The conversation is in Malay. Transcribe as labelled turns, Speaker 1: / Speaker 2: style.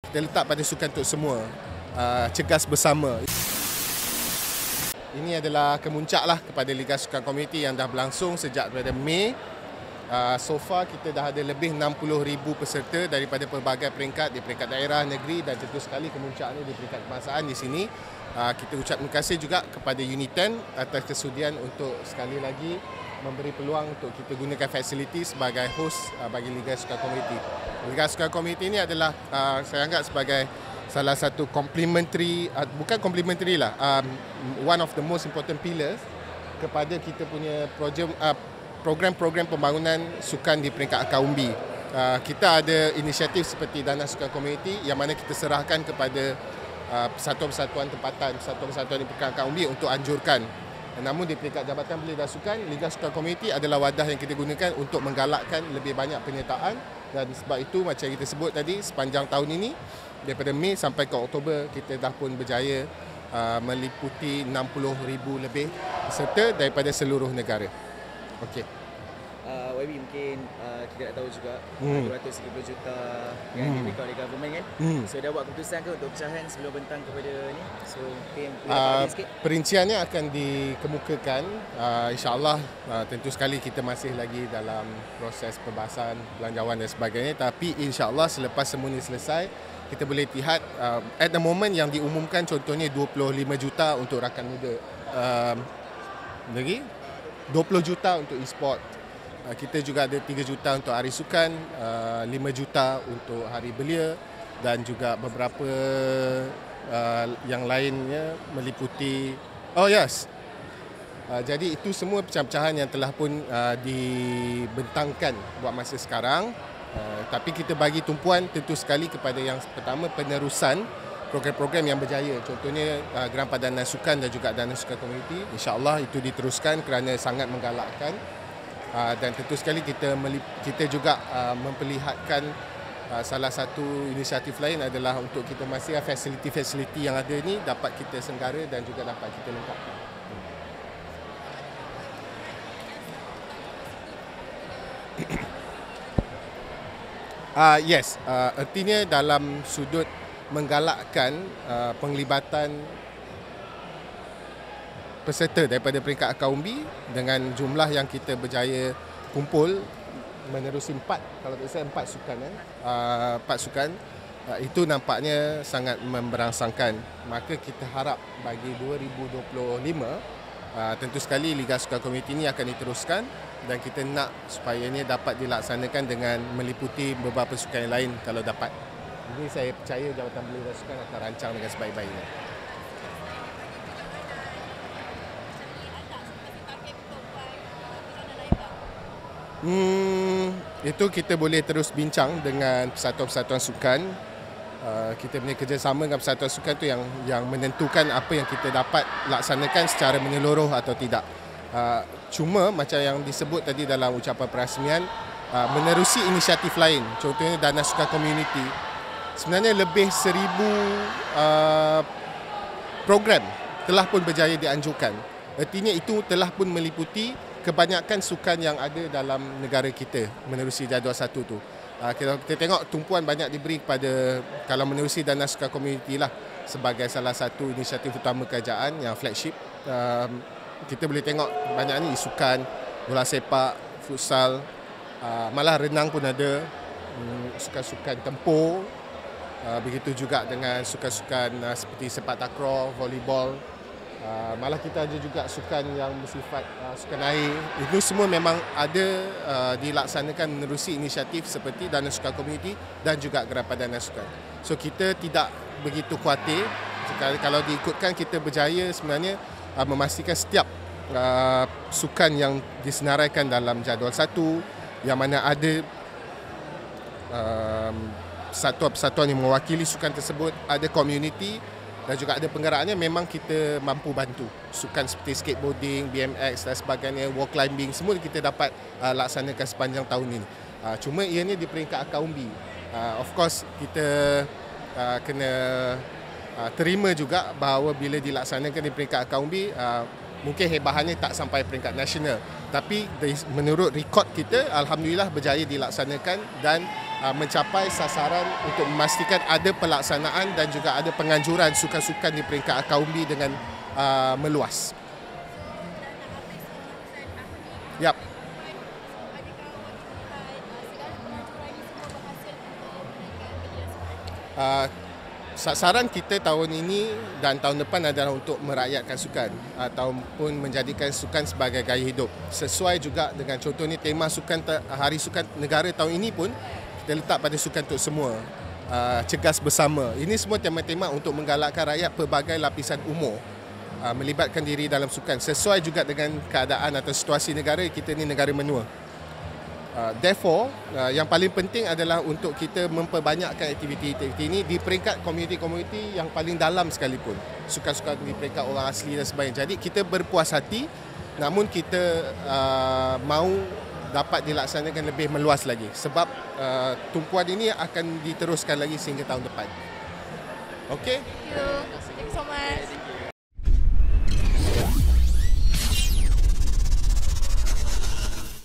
Speaker 1: kita letak pada sukan untuk semua, cegas bersama. Ini adalah kemuncak lah kepada Liga Sukan Komuniti yang dah berlangsung sejak pada Mei. So far kita dah ada lebih 60,000 peserta daripada pelbagai peringkat, di peringkat daerah, negeri, dan tentu sekali kemuncaknya di peringkat kebangsaan di sini. Kita ucap terima kasih juga kepada Uniten atas kesudian untuk sekali lagi memberi peluang untuk kita gunakan fasiliti sebagai host bagi Liga Sukan Komuniti. Liga Sukan Komuniti ini adalah saya anggap sebagai salah satu complementary, bukan complementary lah, one of the most important pillars kepada kita punya program-program pembangunan sukan di peringkat akar umbi. Kita ada inisiatif seperti Dana Sukan Komuniti yang mana kita serahkan kepada persatuan-persatuan tempatan, persatuan-persatuan di peringkat akar umbi untuk anjurkan. Namun di peringkat Jabatan Belia dan Sukan, Liga Sukan Komuniti adalah wadah yang kita gunakan untuk menggalakkan lebih banyak penyertaan, dan sebab itu macam kita sebut tadi, sepanjang tahun ini daripada Mei sampai ke Oktober kita dah pun berjaya meliputi 60,000 lebih peserta daripada seluruh negara. Okey.
Speaker 2: YB mungkin kita nak tahu juga 230 juta yang diberikan oleh government kan. So dah buat keputusan ke untuk pecahan sebelum bentang kepada ni? So mungkin sikit.
Speaker 1: Perinciannya akan dikemukakan, insya-Allah. Tentu sekali kita masih lagi dalam proses perbahasan belanjawan dan sebagainya, tapi insya-Allah selepas semua ini selesai kita boleh lihat at the moment yang diumumkan contohnya 25 juta untuk rakan muda. Lagi 20 juta untuk e-sport. Kita juga ada 3 juta untuk hari sukan, 5 juta untuk hari belia, dan juga beberapa yang lainnya meliputi jadi itu semua pecahan-pecahan yang telah pun dibentangkan buat masa sekarang. Tapi kita bagi tumpuan tentu sekali kepada yang pertama, penerusan program-program yang berjaya. Contohnya Geran Padanan Sukan dan juga Dana Sukan Komuniti. InsyaAllah itu diteruskan kerana sangat menggalakkan. Dan tentu sekali kita juga memperlihatkan salah satu inisiatif lain adalah untuk kita memastikan fasiliti-fasiliti yang ada ni dapat kita senggara dan juga dapat kita lengkapkan. Yes, artinya dalam sudut menggalakkan penglibatan peserta daripada peringkat akar umbi dengan jumlah yang kita berjaya kumpul menerusi 4 sukan kan. 4 sukan itu nampaknya sangat memberangsangkan. Maka kita harap bagi 2025 tentu sekali Liga Sukan Komuniti ini akan diteruskan, dan kita nak supaya ini dapat dilaksanakan dengan meliputi beberapa sukan yang lain kalau dapat. Ini saya percaya Jabatan Belia dan Sukan akan rancang dengan sebaik-baiknya. Itu kita boleh terus bincang dengan persatuan-persatuan sukan. Kita punya kerjasama dengan persatuan sukan tu yang menentukan apa yang kita dapat laksanakan secara menyeluruh atau tidak. Cuma macam yang disebut tadi dalam ucapan perasmian, menerusi inisiatif lain, contohnya Dana Sukan Komuniti. Sebenarnya lebih 1,000 program telah pun berjaya dianjurkan. Artinya itu telah pun meliputi kebanyakan sukan yang ada dalam negara kita menerusi jadual 1 tu. Kita tengok tumpuan banyak diberi kepada, kalau menerusi Dana Sukan Komuniti lah sebagai salah satu inisiatif utama kerajaan yang flagship. Kita boleh tengok banyak ni sukan, bola sepak, futsal, malah renang pun ada, sukan-sukan tempur, begitu juga dengan sukan-sukan seperti sepak takraw, volleyball. Malah kita ada juga sukan yang bersifat sukan air. Itu semua memang ada dilaksanakan menerusi inisiatif seperti Dana Sukan Komuniti dan juga Geran Padanan Sukan. So kita tidak begitu khawatir kalau diikutkan, kita berjaya sebenarnya memastikan setiap sukan yang disenaraikan dalam jadual 1 yang mana ada persatuan-persatuan yang mewakili sukan tersebut, ada community dan juga ada penggerakannya, memang kita mampu bantu. Sukan seperti skateboarding, BMX dan sebagainya, wall climbing, semua kita dapat laksanakan sepanjang tahun ini. Cuma ianya di peringkat akar umbi. Of course kita kena terima juga bahawa bila dilaksanakan di peringkat akar umbi, mungkin hebahannya tak sampai peringkat nasional. Tapi menurut rekod kita, alhamdulillah berjaya dilaksanakan dan mencapai sasaran untuk memastikan ada pelaksanaan dan juga ada penganjuran sukan-sukan di peringkat akaumbi dengan meluas. Yap. Sasaran kita tahun ini dan tahun depan adalah untuk merakyatkan sukan ataupun menjadikan sukan sebagai gaya hidup. Sesuai juga dengan contohnya tema sukan Hari Sukan Negara tahun ini pun kita letak pada sukan untuk semua. Cegas bersama. Ini semua tema-tema untuk menggalakkan rakyat pelbagai lapisan umur melibatkan diri dalam sukan. Sesuai juga dengan keadaan atau situasi negara, kita ni negara menua. Therefore, yang paling penting adalah untuk kita memperbanyakkan aktiviti-aktiviti ini di peringkat komuniti-komuniti yang paling dalam sekalipun. Sukan-sukan di peringkat orang asli dan sebagainya. Jadi kita berpuas hati, namun kita mahu dapat dilaksanakan lebih meluas lagi. Sebab tumpuan ini akan diteruskan lagi sehingga tahun depan. Okey?
Speaker 3: Thank you so much.